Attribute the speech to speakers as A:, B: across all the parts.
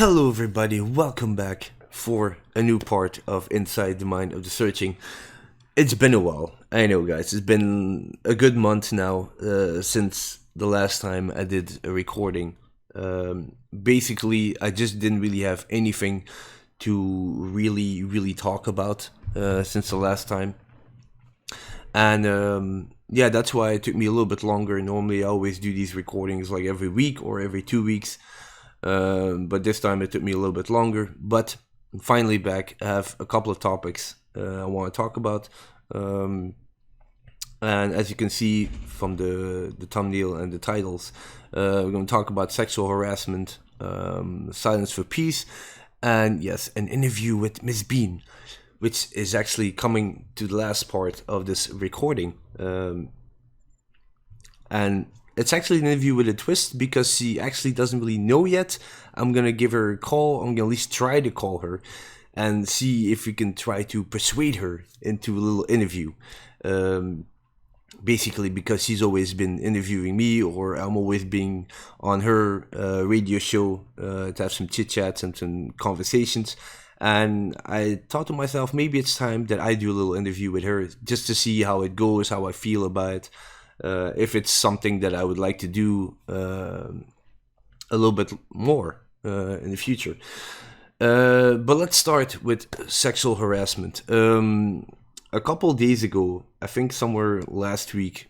A: Hello, everybody. Welcome back for a new part of Inside the Mind of the Searching. It's been a while. I know, guys. It's been a good month now since the last time I did a recording. Basically, I just didn't really have anything to really talk about since the last time. And yeah, that's why it took me a little bit longer. Normally, I always do these recordings like every week or every 2 weeks. But this time it took me a little bit longer. But I'm finally back. I have a couple of topics I want to talk about. And as you can see from the thumbnail and the titles, we're going to talk about sexual harassment, Silence for Peace, and yes, an interview with Miss Bean, which is actually coming to the last part of this recording. And it's actually an interview with a twist because she actually doesn't really know yet. I'm going to give her a call. I'm going to at least try to call her and see if we can try to persuade her into a little interview. Basically because she's always been interviewing me, or I'm always being on her radio show to have some chit-chats and some conversations. And I thought to myself, maybe it's time that I do a little interview with her just to see how it goes, how I feel about it. If it's something that I would like to do a little bit more in the future. But let's start with sexual harassment. A couple of days ago, I think somewhere last week,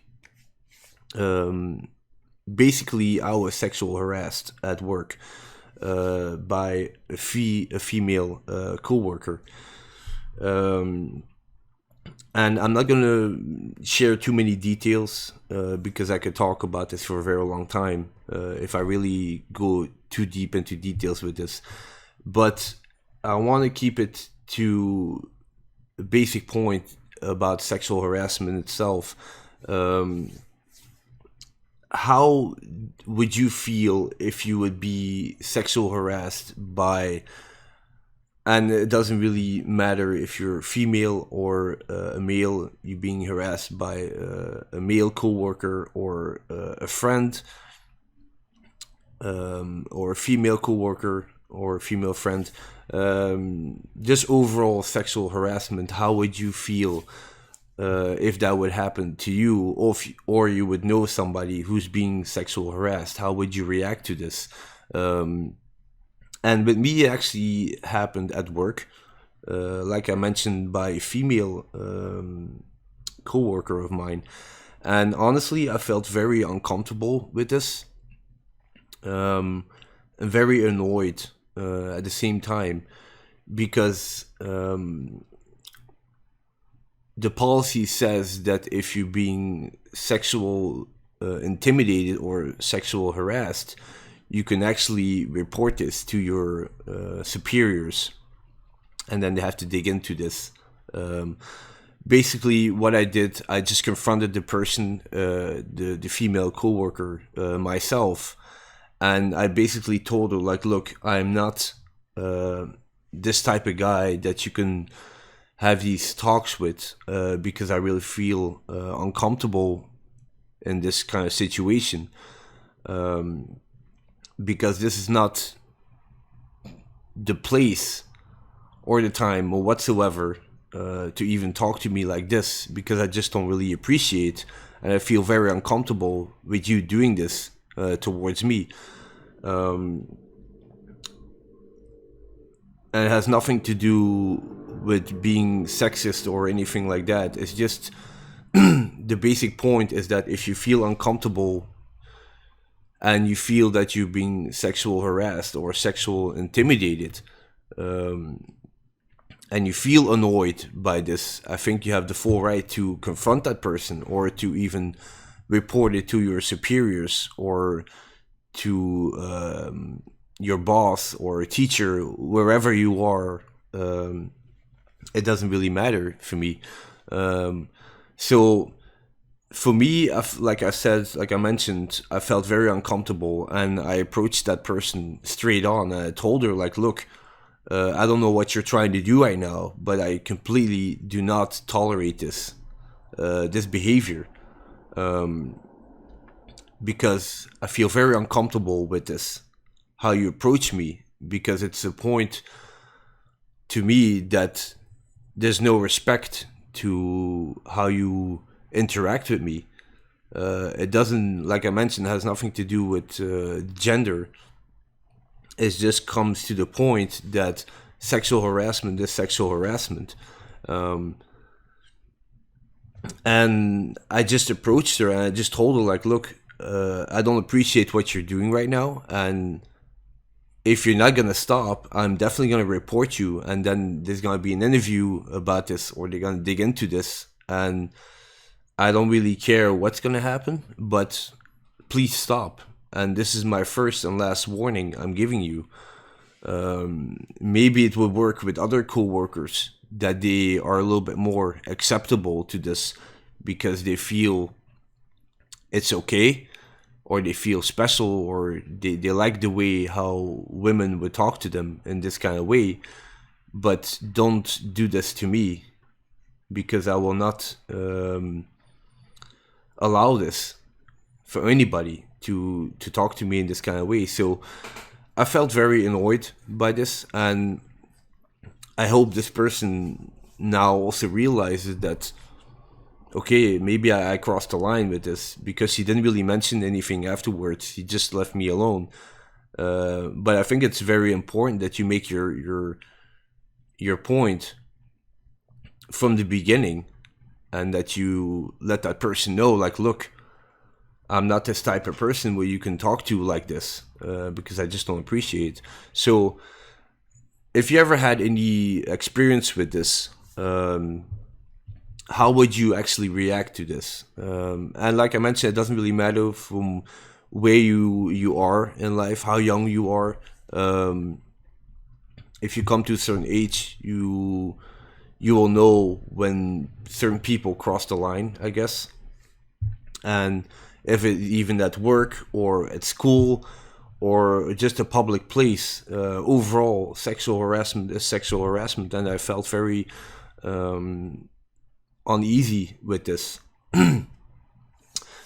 A: basically I was sexual harassed at work by a female co-worker. And I'm not going to share too many details because I could talk about this for a very long time if I really go too deep into details with this. But I want to keep it to a basic point about sexual harassment itself. How would you feel if you would be sexual harassed by... And it doesn't really matter if you're female or a male, you being harassed by a male coworker or a friend, or a female coworker or a female friend. Just overall sexual harassment. How would you feel if that would happen to you, or you would know somebody who's being sexual harassed? How would you react to this? And with me, it actually happened at work, like I mentioned, by a female co-worker of mine. And honestly, I felt very uncomfortable with this, and very annoyed at the same time, because the policy says that if you're being sexual intimidated or sexual harassed, you can actually report this to your superiors, and then they have to dig into this. Basically, what I did, I just confronted the person, the female coworker, myself, and I basically told her, like, look, I'm not this type of guy that you can have these talks with, because I really feel uncomfortable in this kind of situation. Because this is not the place or the time or whatsoever to even talk to me like this, because I just don't really appreciate, and I feel very uncomfortable with you doing this towards me. And it has nothing to do with being sexist or anything like that. It's just the basic point is that if you feel uncomfortable and you feel that you're being sexual harassed or sexual intimidated, and you feel annoyed by this, I think you have the full right to confront that person, or to even report it to your superiors, or to your boss or a teacher, wherever you are. It doesn't really matter for me. So for me, like I mentioned, I felt very uncomfortable, and I approached that person straight on. And I told her, like, look, I don't know what you're trying to do right now, but I completely do not tolerate this behavior, because I feel very uncomfortable with this, how you approach me, because it's a point to me that there's no respect to how you interact with me. It doesn't, like I mentioned, has nothing to do with gender. It just comes to the point that sexual harassment is sexual harassment. And I just approached her and I just told her, like, look, I don't appreciate what you're doing right now. And if you're not going to stop, I'm definitely going to report you. And then there's going to be an interview about this, or they're going to dig into this. And I don't really care what's going to happen, but please stop. And this is my first and last warning I'm giving you. Maybe it would work with other coworkers, that they are a little bit more acceptable to this because they feel it's okay, or they feel special, or they like the way how women would talk to them in this kind of way. But don't do this to me, because I will not allow this for anybody to talk to me in this kind of way. So I felt very annoyed by this, and I hope this person now also realizes that, okay, maybe I crossed the line with this, because he didn't really mention anything afterwards. He just left me alone. But I think it's very important that you make your point from the beginning, and that you let that person know, like, look, I'm not this type of person where you can talk to like this, because I just don't appreciate. So if you ever had any experience with this, how would you actually react to this? And like I mentioned, it doesn't really matter from where you are in life, how young you are. If you come to a certain age, you will know when certain people cross the line, I guess. And if it even at work or at school or just a public place, overall sexual harassment is sexual harassment. And I felt very uneasy with this.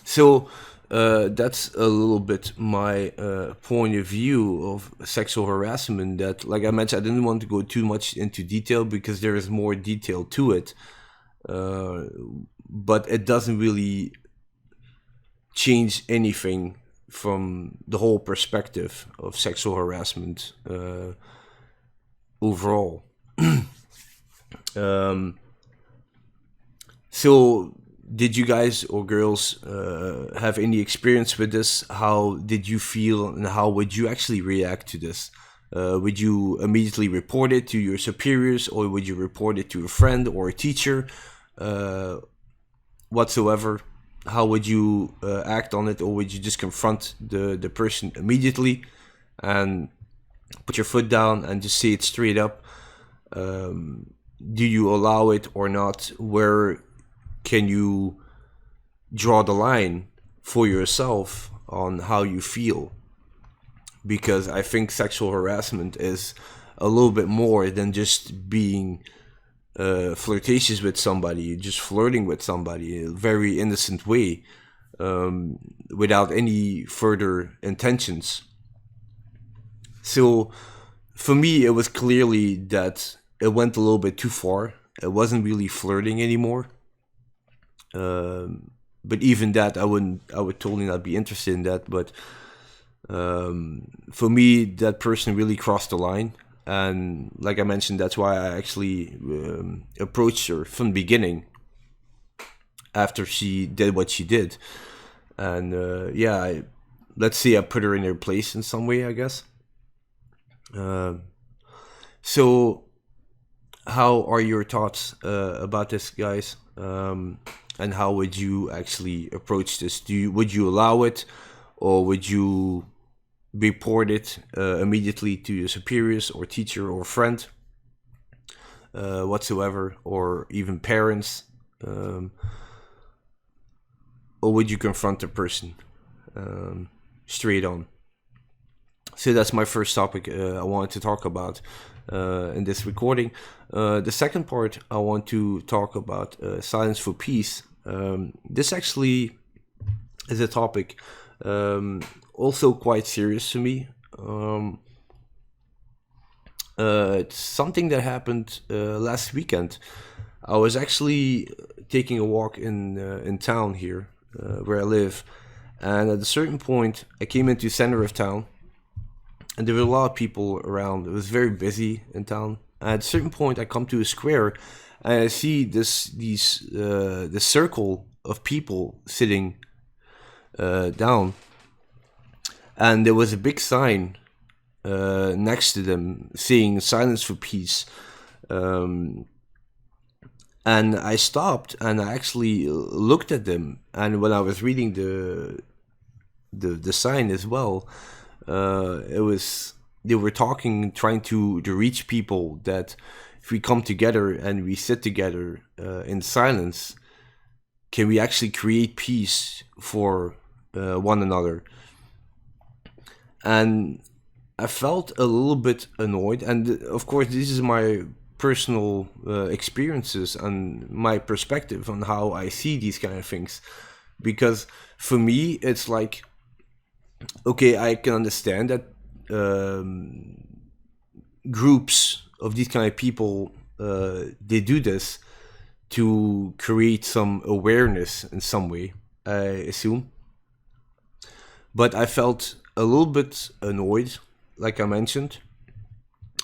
A: So that's a little bit my point of view of sexual harassment. That, like I mentioned, I didn't want to go too much into detail because there is more detail to it, but it doesn't really change anything from the whole perspective of sexual harassment overall. So did you guys or girls have any experience with this? How did you feel, and how would you actually react to this? Would you immediately report it to your superiors, or would you report it to a friend or a teacher whatsoever? How would you act on it? Or would you just confront the person immediately and put your foot down and just say it straight up? Do you allow it or not? Where can you draw the line for yourself on how you feel? Because I think sexual harassment is a little bit more than just being flirtatious with somebody, just flirting with somebody in a very innocent way, without any further intentions. So for me, it was clearly that it went a little bit too far. It wasn't really flirting anymore. But even that, I would totally not be interested in that. But for me, that person really crossed the line. And like I mentioned, that's why I actually approached her from the beginning after she did what she did. And let's say I put her in her place in some way, I guess. So how are your thoughts about this, guys? And how would you actually approach this? Would you allow it, or would you report it immediately to your superiors or teacher or friend whatsoever, or even parents? Or would you confront the person straight on? So that's my first topic I wanted to talk about in this recording. The second part, I want to talk about silence for peace. This actually is a topic also quite serious to me. It's something that happened last weekend. I was actually taking a walk in town here, where I live, and at a certain point, I came into the center of town, and there were a lot of people around. It was very busy in town. And at a certain point, I come to a square, and I see this circle of people sitting down, and there was a big sign next to them saying "Silence for Peace." Um, and I stopped and I actually looked at them. And when I was reading the sign as well, it was they were talking, trying to reach people that if we come together and we sit together in silence, can we actually create peace for one another? And I felt a little bit annoyed, and of course, this is my personal experiences and my perspective on how I see these kind of things. Because for me, it's like, okay, I can understand that groups of these kind of people they do this to create some awareness in some way, I assume. But I felt a little bit annoyed, like I mentioned.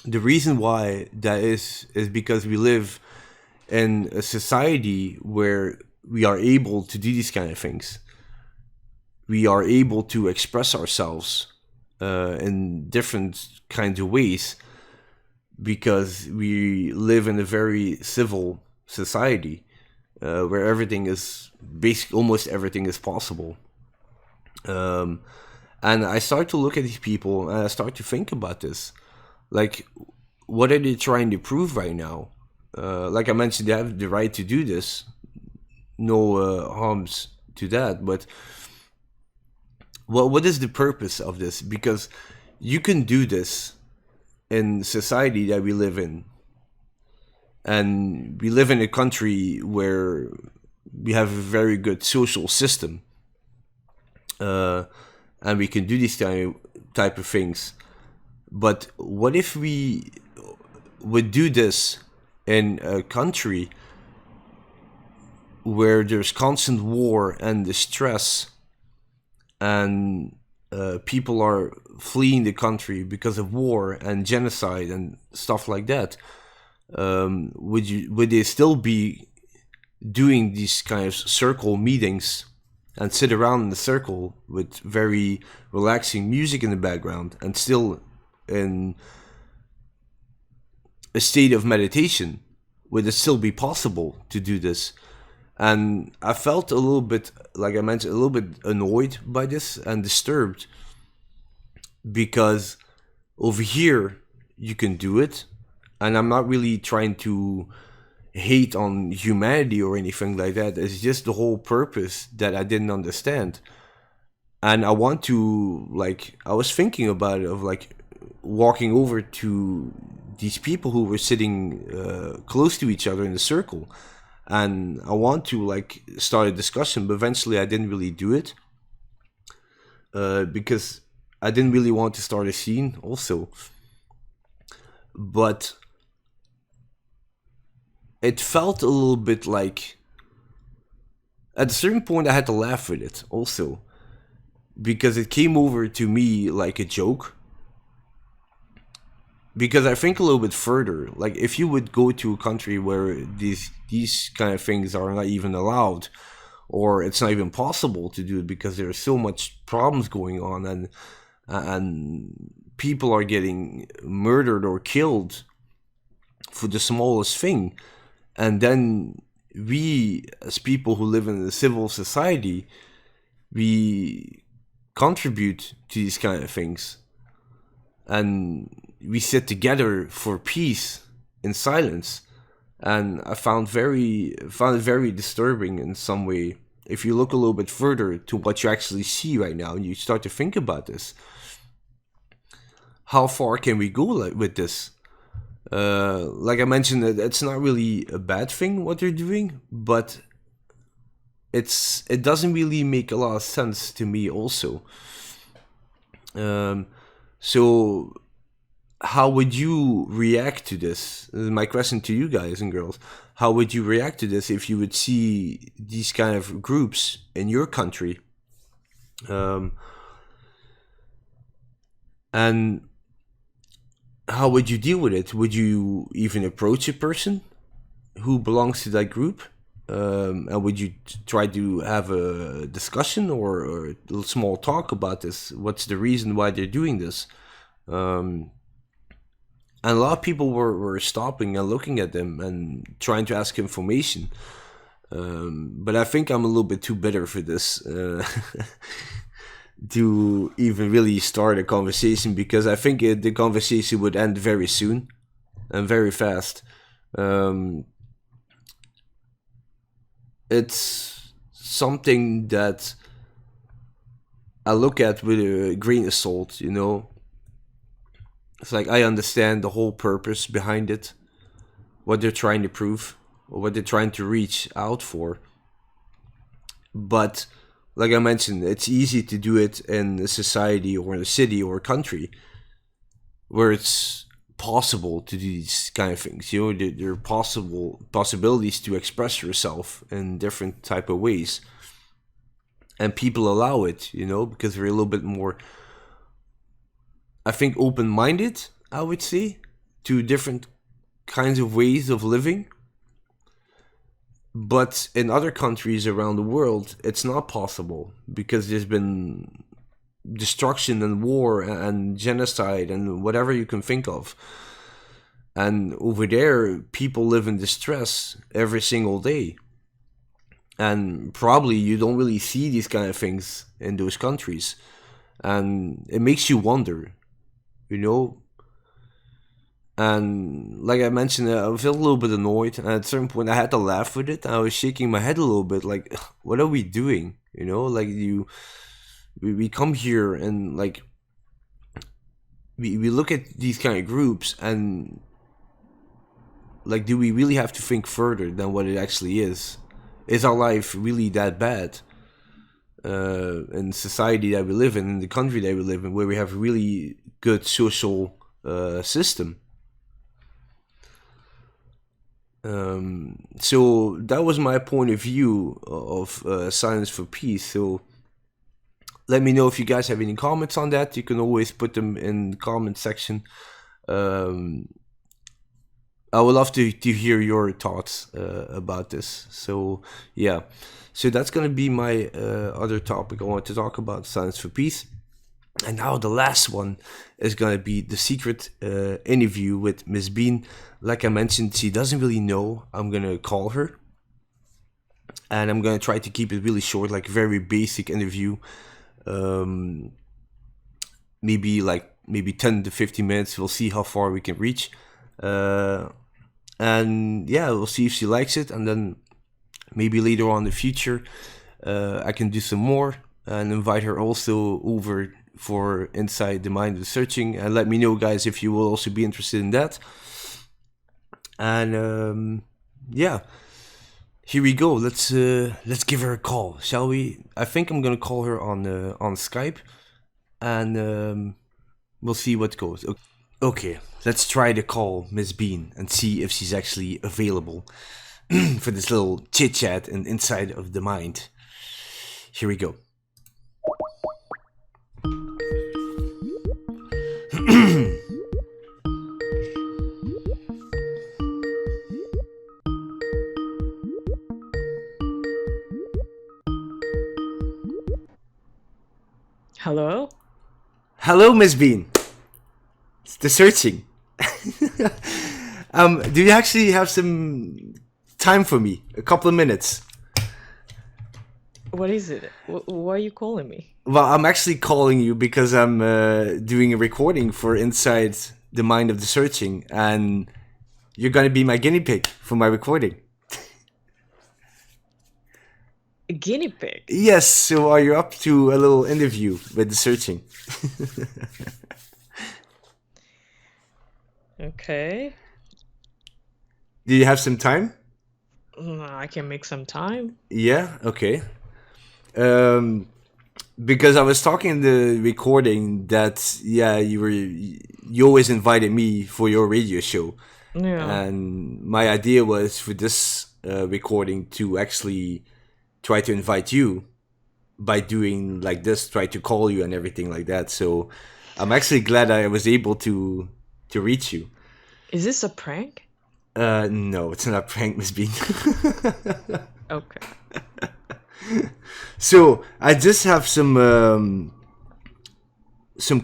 A: The reason why that is because we live in a society where we are able to do these kind of things. We are able to express ourselves in different kinds of ways because we live in a very civil society where everything is basically almost everything is possible. Um, and I start to look at these people and I start to think about this. Like, what are they trying to prove right now? Like I mentioned, they have the right to do this. No harms to that. But what is the purpose of this? Because you can do this in society that we live in, and we live in a country where we have a very good social system, uh, and we can do these type of things. But what if we would do this in a country where there's constant war and distress, and people are fleeing the country because of war and genocide and stuff like that? Would they still be doing these kind of circle meetings and sit around in the circle with very relaxing music in the background and still in a state of meditation? Would it still be possible to do this? And I felt a little bit, like I mentioned, a little bit annoyed by this and disturbed, because over here you can do it, and I'm not really trying to hate on humanity or anything like that. It's just the whole purpose that I didn't understand. And I want to, like, I was thinking about it, of like walking over to these people who were sitting close to each other in a circle, and I want to like start a discussion, but eventually I didn't really do it because I didn't really want to start a scene also. But it felt a little bit like, at a certain point I had to laugh with it also, because it came over to me like a joke. Because I think a little bit further, like if you would go to a country where these kind of things are not even allowed, or it's not even possible to do it because there's so much problems going on, and people are getting murdered or killed for the smallest thing, and then we as people who live in a civil society, we contribute to these kind of things, and we sit together for peace in silence. And I found it very disturbing in some way. If you look a little bit further to what you actually see right now, and you start to think about this, how far can we go with this? Like I mentioned, it's not really a bad thing what they're doing, but it doesn't really make a lot of sense to me also. So how would you react to this? This is my question to you guys and girls. How would you react to this if you would see these kind of groups in your country? And how would you deal with it? Would you even approach a person who belongs to that group? And would you try to have a discussion or a little small talk about this? What's the reason why they're doing this? And a lot of people were stopping and looking at them and trying to ask information. But I think I'm a little bit too bitter for this to even really start a conversation, because I think the conversation would end very soon and very fast. It's something that I look at with a grain of salt, you know. It's like I understand the whole purpose behind it, what they're trying to prove, or what they're trying to reach out for. But like I mentioned, it's easy to do it in a society or in a city or a country where it's possible to do these kind of things. You know, there are possibilities to express yourself in different type of ways, and people allow it, you know, because they're a little bit more, I think, open-minded, I would say, to different kinds of ways of living. But in other countries around the world, it's not possible, because there's been destruction and war and genocide and whatever you can think of. And over there, people live in distress every single day. And probably you don't really see these kind of things in those countries. And it makes you wonder, you know. And like I mentioned, I felt a little bit annoyed, and at a certain point I had to laugh with it. I was shaking my head a little bit, like, what are we doing? You know, like we come here and like we look at these kind of groups, and like, do we really have to think further than what it actually is? Is our life really that bad? In the society that we live in the country that we live in, where we have a really good social system. So that was my point of view of Silence for Peace. So let me know if you guys have any comments on that. You can always put them in the comment section. I would love to hear your thoughts about this. So yeah, so that's gonna be my other topic I want to talk about, Silence for Peace. And now the last one is going to be the secret interview with Miss Bean. Like I mentioned, she doesn't really know. I'm going to call her. And I'm going to try to keep it really short, like very basic interview. Maybe 10 to 15 minutes. We'll see how far we can reach. And yeah, we'll see if she likes it. And then maybe later on in the future, I can do some more and invite her also over for Inside the Mind of Searching. And let me know, guys, if you will also be interested in that. And yeah, here we go. Let's give her a call, shall we? I think I'm gonna call her on Skype, and we'll see what goes. Okay, let's try to call Miss Bean and see if she's actually available for this little chit chat and Inside of the Mind. Here we go.
B: Hello?
A: Hello, Miss Bean. It's the Searching. Do you actually have some time for me? A couple of minutes?
B: What is it? Why are you calling me?
A: Well, I'm actually calling you because I'm doing a recording for Inside the Mind of the Searching, and you're going to be my guinea pig for my recording.
B: A guinea pig?
A: Yes, so are you up to a little interview with the Searching?
B: Okay.
A: Do you have some time?
B: I can make some time.
A: Yeah, okay. because I was talking in the recording that you always invited me for your radio show,
B: Yeah.
A: and my idea was for this recording to actually try to invite you by doing like this, try to call you and everything like that. So I'm actually glad I was able to reach you.
B: Is this a prank?
A: No, it's not a prank, Miss Bean.
B: Okay.
A: So I just have some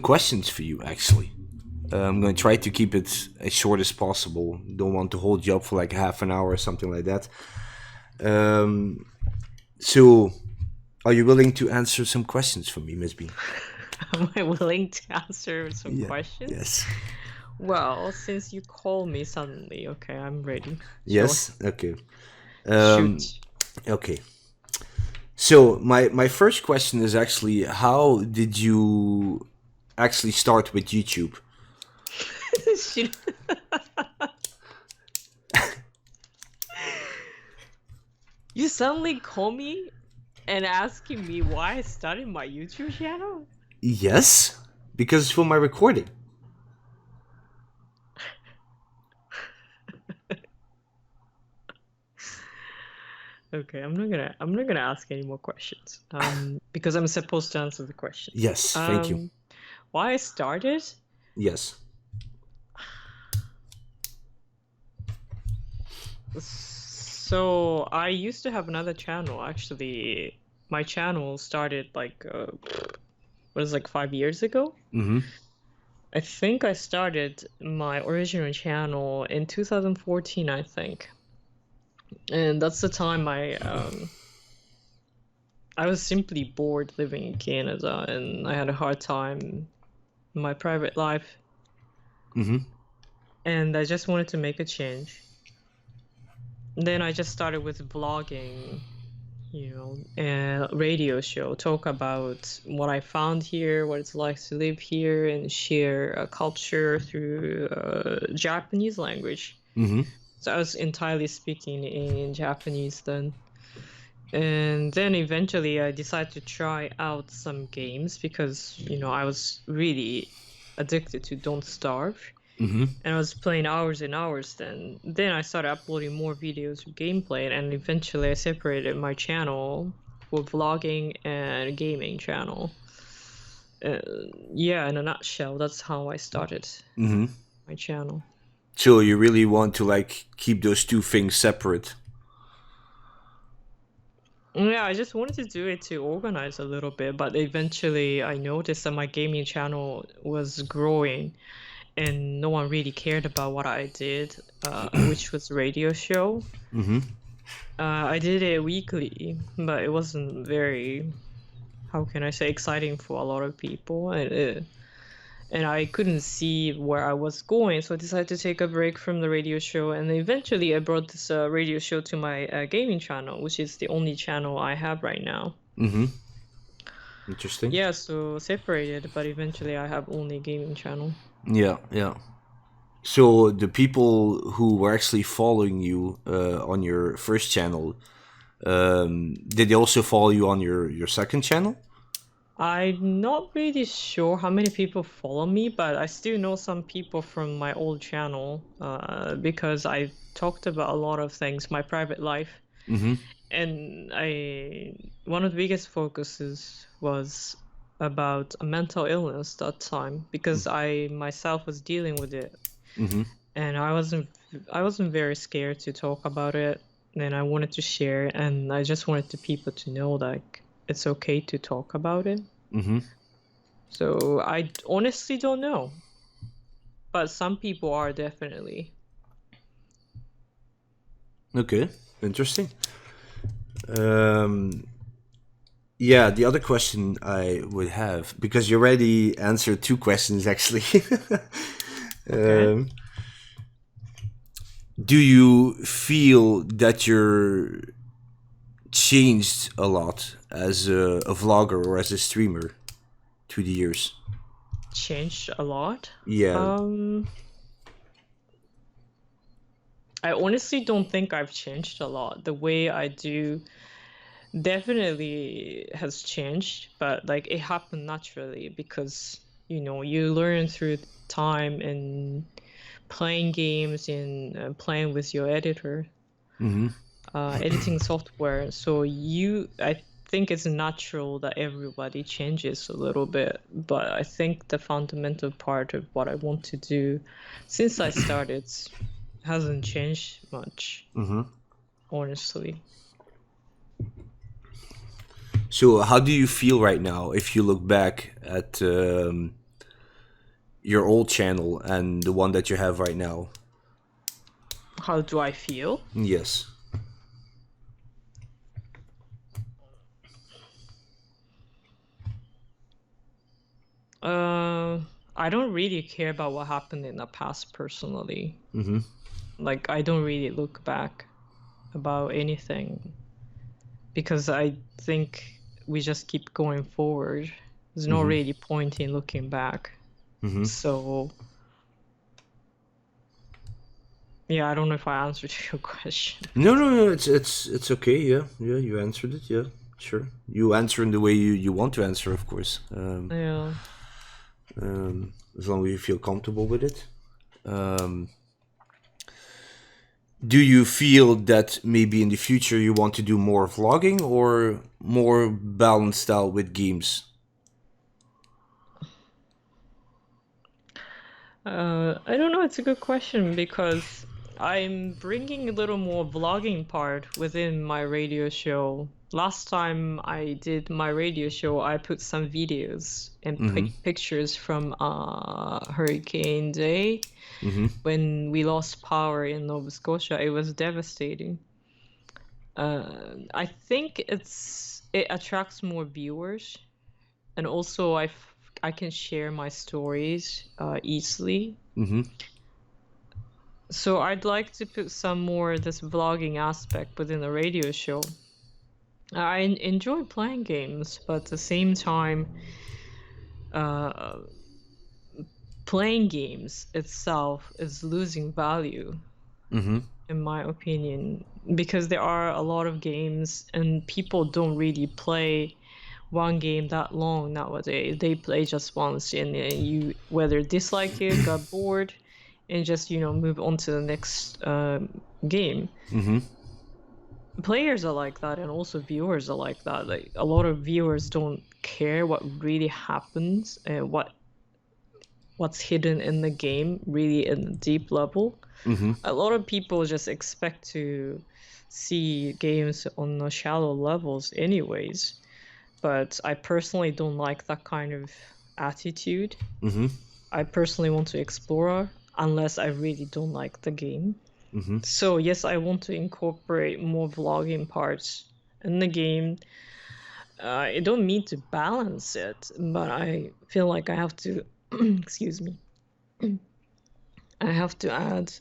A: questions for you, actually. I'm going to try to keep it as short as possible. Don't want to hold you up for like half an hour or something like that. So, are you willing to answer some questions for me, Miss Bean?
B: Am I willing to answer some questions?
A: Yes.
B: Well, since you call me suddenly, okay, I'm ready.
A: Yes. Okay.
B: Shoot.
A: Okay. So my first question is actually, how did you actually start with YouTube?
B: Shoot. You suddenly call me and asking me why I started my YouTube channel?
A: Yes, because it's for my recording.
B: Okay, I'm not gonna ask any more questions. Because I'm supposed to answer the question.
A: Yes, thank you.
B: Why I started?
A: Yes.
B: So I used to have another channel. Actually, my channel started like 5 years ago?
A: Mm-hmm.
B: I think I started my original channel in 2014, I think. And that's the time I was simply bored living in Canada, and I had a hard time in my private life.
A: Mm-hmm.
B: And I just wanted to make a change. Then I just started with vlogging, and radio show, talk about what I found here, what it's like to live here, and share a culture through Japanese language.
A: Mm-hmm.
B: So I was entirely speaking in Japanese then. And then eventually I decided to try out some games because, I was really addicted to Don't Starve.
A: Mm-hmm.
B: And I was playing hours and hours then. Then I started uploading more videos of gameplay, and eventually I separated my channel for vlogging and gaming channel. Yeah, in a nutshell, that's how I started my channel.
A: So you really want to like keep those two things separate?
B: Yeah, I just wanted to do it to organize a little bit, but eventually I noticed that my gaming channel was growing and no one really cared about what I did, which was radio show.
A: Mm-hmm.
B: I did it weekly, but it wasn't very, how can I say, exciting for a lot of people, and I couldn't see where I was going, so I decided to take a break from the radio show, and eventually I brought this radio show to my gaming channel, which is the only channel I have right now.
A: Mm-hmm. Interesting.
B: Yeah, so separated, but eventually I have only a gaming channel.
A: Yeah, yeah. So the people who were actually following you on your first channel, did they also follow you on your second channel?
B: I'm not really sure how many people follow me, but I still know some people from my old channel because I talked about a lot of things, my private life.
A: Mm-hmm.
B: And one of the biggest focuses was about a mental illness that time because I myself was dealing with it.
A: Mm-hmm.
B: And I wasn't very scared to talk about it, and I wanted to share, and I just wanted the people to know that it's okay to talk about it.
A: Mm-hmm.
B: So I honestly don't know, but some people are definitely.
A: Okay, interesting. Yeah, the other question I would have, because you already answered two questions actually.
B: Okay.
A: Do you feel that you're changed a lot as a vlogger or as a streamer through the years?
B: Changed a lot?
A: Yeah.
B: I honestly don't think I've changed a lot. The way I do definitely has changed, but like it happened naturally because you learn through time and playing games and playing with your editor, editing software. So I think it's natural that everybody changes a little bit, but I think the fundamental part of what I want to do since I started hasn't changed much, honestly.
A: So, how do you feel right now if you look back at your old channel and the one that you have right now?
B: How do I feel?
A: Yes.
B: I don't really care about what happened in the past personally.
A: Mm-hmm.
B: Like, I don't really look back about anything because I think we just keep going forward. There's no really point in looking back. So, yeah, I don't know if I answered your question.
A: No. It's okay. Yeah. You answered it. Yeah, sure. You answer in the way you want to answer, of course.
B: Yeah.
A: As long as you feel comfortable with it. Do you feel that maybe in the future you want to do more vlogging or more balanced out with games?
B: I don't know. It's a good question because I'm bringing a little more vlogging part within my radio show. Last time I did my radio show, I put some videos and pictures from Hurricane Day when we lost power in Nova Scotia. It was devastating. I think it attracts more viewers, and also I can share my stories easily. So I'd like to put some more of this vlogging aspect within the radio show. I enjoy playing games, but at the same time, playing games itself is losing value, in my opinion, because there are a lot of games and people don't really play one game that long nowadays. They play just once and you whether dislike it, got bored, and just move on to the next game. Players are like that, and also viewers are like that. Like a lot of viewers don't care what really happens and what's hidden in the game really in a deep level. A lot of people just expect to see games on the shallow levels anyways, but I personally don't like that kind of attitude. I personally want to explore unless I really don't like the game. So yes, I want to incorporate more vlogging parts in the game. I don't mean to balance it, but I feel like I have to excuse me. I have to add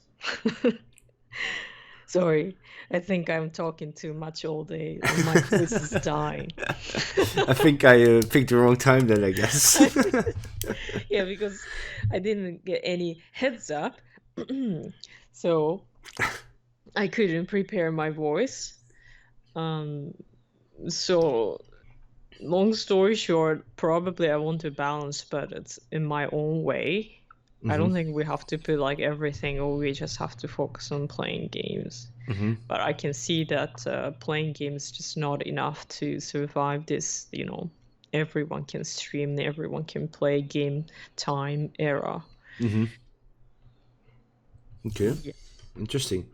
B: sorry, I think I'm talking too much all day and my voice is dying.
A: I think I picked the wrong time then, I guess.
B: Yeah, because I didn't get any heads up. So I couldn't prepare my voice. So long story short, probably I want to balance, but it's in my own way. I don't think we have to put like everything, or we just have to focus on playing games. But I can see that playing games is just not enough to survive this, everyone can stream, everyone can play game time era.
A: Okay,
B: Yeah.
A: interesting.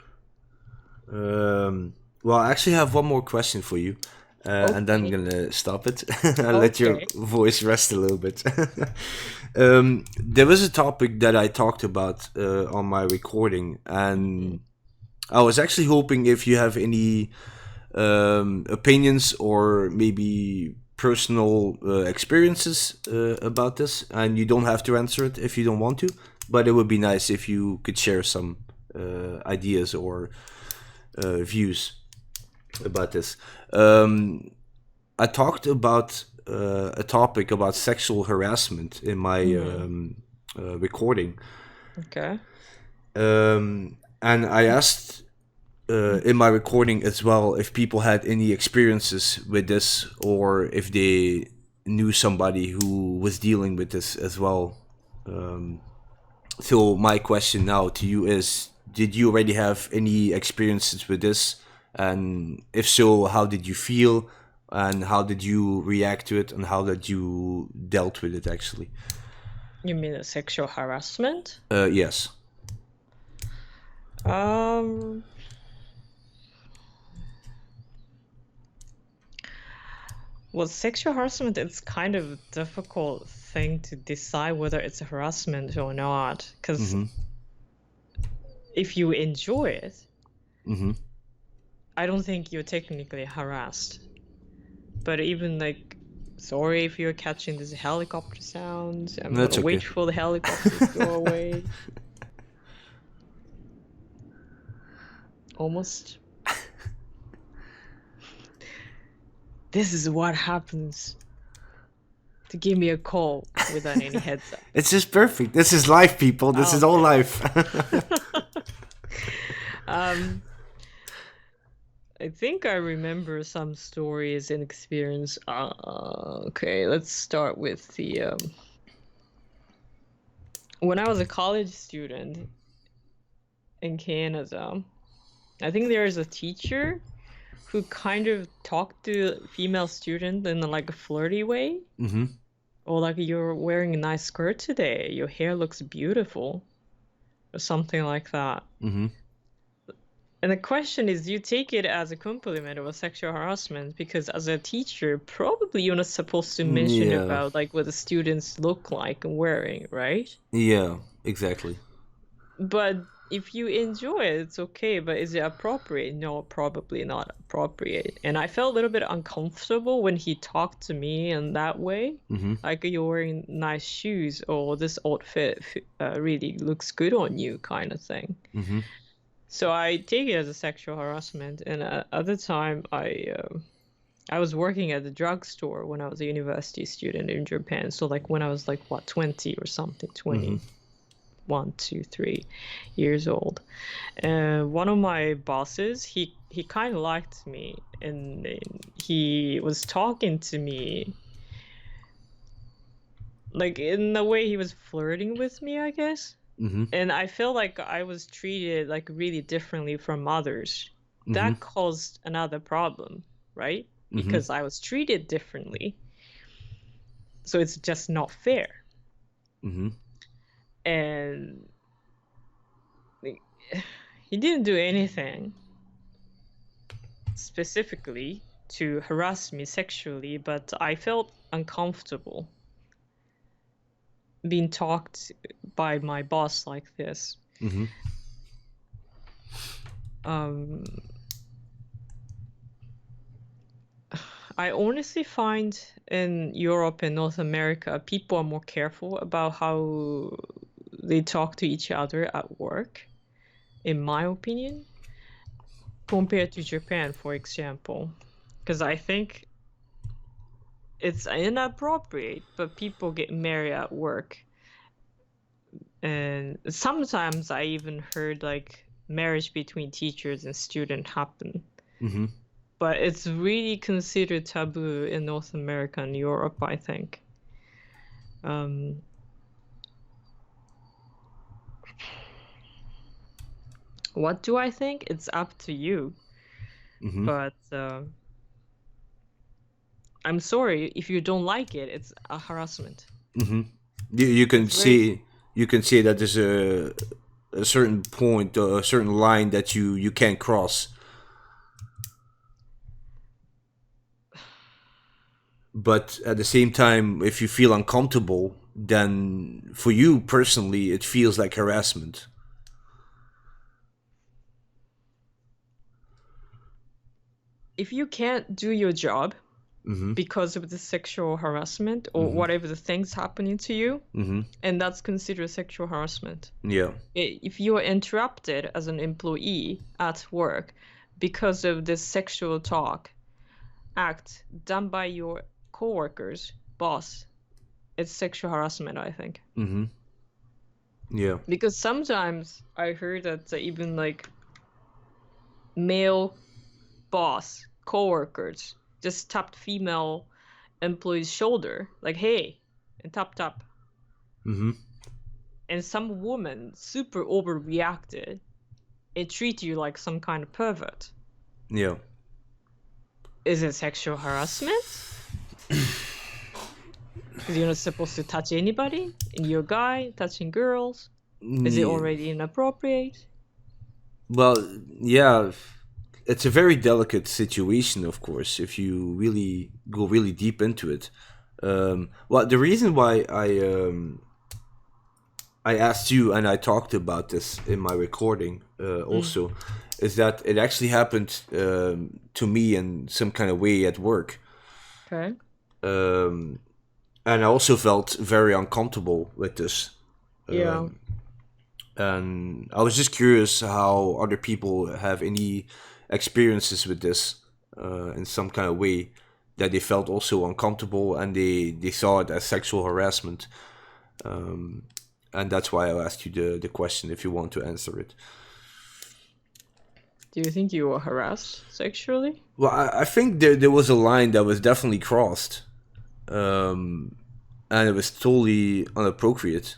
A: Well, I actually have one more question for you, and then I'm gonna stop it. I'll let your
B: Okay.
A: voice rest a little bit. There was a topic that I talked about on my recording, and I was actually hoping if you have any opinions or maybe personal experiences about this, and you don't have to answer it if you don't want to, but it would be nice if you could share some ideas or views about this. I talked about a topic about sexual harassment in my recording,
B: Okay.
A: and I asked in my recording as well if people had any experiences with this, or if they knew somebody who was dealing with this as well. So my question now to you is, did you already have any experiences with this? And if so, how did you feel? And how did you react to it? And how did you dealt with it, actually?
B: You mean the sexual harassment?
A: Yes.
B: Well, sexual harassment, it's kind of a difficult thing to decide whether it's harassment or not. Because if you enjoy it, I don't think you're technically harassed. But even like, sorry if you're catching this helicopter sounds. I'm
A: That's
B: gonna wait
A: okay.
B: for the helicopter to go away. Almost. This is what happens to give me a call without any heads up.
A: It's just perfect. This is life, people. This is all life.
B: I think I remember some stories and experience. Okay, let's start with the when I was a college student in Canada, I think there is a teacher who kind of talked to female student in like a flirty way. Or like, you're wearing a nice skirt today, your hair looks beautiful, or something like that. And the question is, do you take it as a compliment or a sexual harassment? Because as a teacher, probably you're not supposed to mention about like what the students look like and wearing, right?
A: Yeah, exactly.
B: But if you enjoy it, it's okay. But is it appropriate? No, probably not appropriate. And I felt a little bit uncomfortable when he talked to me in that way. Like, you're wearing nice shoes, or this outfit really looks good on you, kind of thing. So I take it as a sexual harassment. And at the time, I was working at the drugstore when I was a university student in Japan. So like when I was like, what, 20 or something, 20. 1, 2, 3 years old. One of my bosses, he kind of liked me, and he was talking to me like in the way he was flirting with me, I guess. And I felt like I was treated like really differently from others. That caused another problem, right? Because I was treated differently. So it's just not fair. And he didn't do anything specifically to harass me sexually, but I felt uncomfortable being talked by my boss like this. I honestly find in Europe and North America, people are more careful about how they talk to each other at work, in my opinion, compared to Japan, for example. Because I think it's inappropriate, but people get married at work. And sometimes I even heard like marriage between teachers and students happen. But it's really considered taboo in North America and Europe, I think. What do I think? It's up to you. But I'm sorry, if you don't like it, it's a harassment.
A: You can see that there's a certain point, a certain line that you can't cross. But at the same time, if you feel uncomfortable, then for you personally, it feels like harassment.
B: If you can't do your job because of the sexual harassment or whatever the things happening to you, and that's considered sexual harassment.
A: Yeah.
B: If you are interrupted as an employee at work because of this sexual act done by your coworkers, boss, it's sexual harassment, I think.
A: Yeah.
B: Because sometimes I heard that even like male boss, coworkers just tapped female employee's shoulder, like, hey, and tap.
A: Mm-hmm.
B: And some woman super overreacted and treat you like some kind of pervert.
A: Yeah.
B: Is it sexual harassment? Because you're not supposed to touch anybody, and you're a guy touching girls. Is it
A: Yeah.
B: already inappropriate?
A: Well, yeah, it's a very delicate situation, of course, if you really go really deep into it. Well, the reason why I asked you and I talked about this in my recording also is that it actually happened to me in some kind of way at work.
B: Okay.
A: And I also felt very uncomfortable with this.
B: Yeah.
A: And I was just curious how other people have any experiences with this in some kind of way that they felt also uncomfortable and they saw it as sexual harassment. And that's why I asked you the question if you want to answer it.
B: Do you think you were harassed sexually?
A: Well, I think there was a line that was definitely crossed. And it was totally inappropriate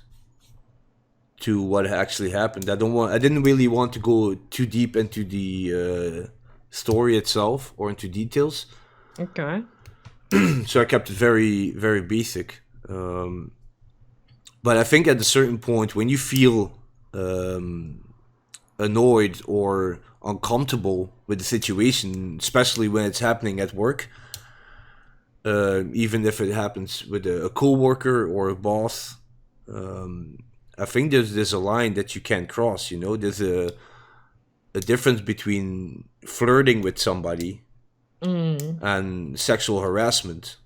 A: to what actually happened. I didn't really want to go too deep into the story itself or into details.
B: Okay.
A: So I kept it very, very basic. But I think at a certain point, when you feel annoyed or uncomfortable with the situation, especially when it's happening at work, even if it happens with a co-worker or a boss, I think there's a line that you can't cross. You know, there's a difference between flirting with somebody and sexual harassment.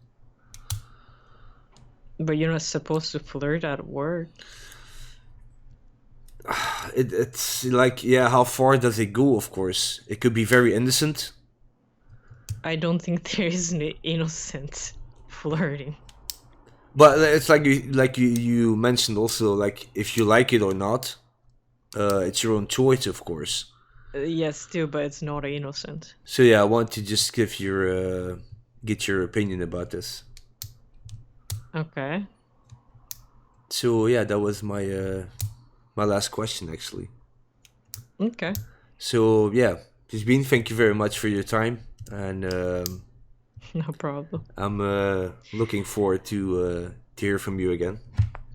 B: But you're not supposed to flirt at work.
A: It's like, yeah, how far does it go? Of course, it could be very innocent.
B: I don't think there is an innocent flirting.
A: But it's like you mentioned also, like if you like it or not, it's your own choice, of course.
B: Yes, too, but it's not innocent.
A: So yeah, I want to just get your opinion about this.
B: Okay.
A: So yeah, that was my my last question actually.
B: Okay.
A: So yeah, Bean, thank you very much for your time, and
B: No problem.
A: I'm looking forward to hear from you again.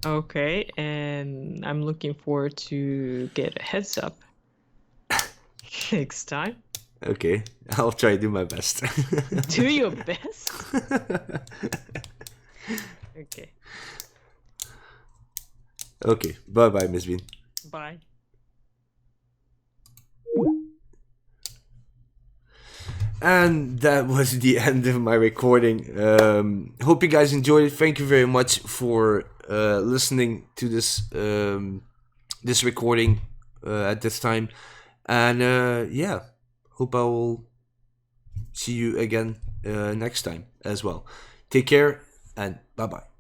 B: Okay, and I'm looking forward to get a heads up next time.
A: Okay, I'll try to do my best.
B: Do your best. Okay.
A: Okay, bye bye, Miss Bean.
B: Bye.
A: And that was the end of my recording. Hope you guys enjoyed it. Thank you very much for listening to this recording at this time. And yeah, hope I will see you again next time as well. Take care and bye bye.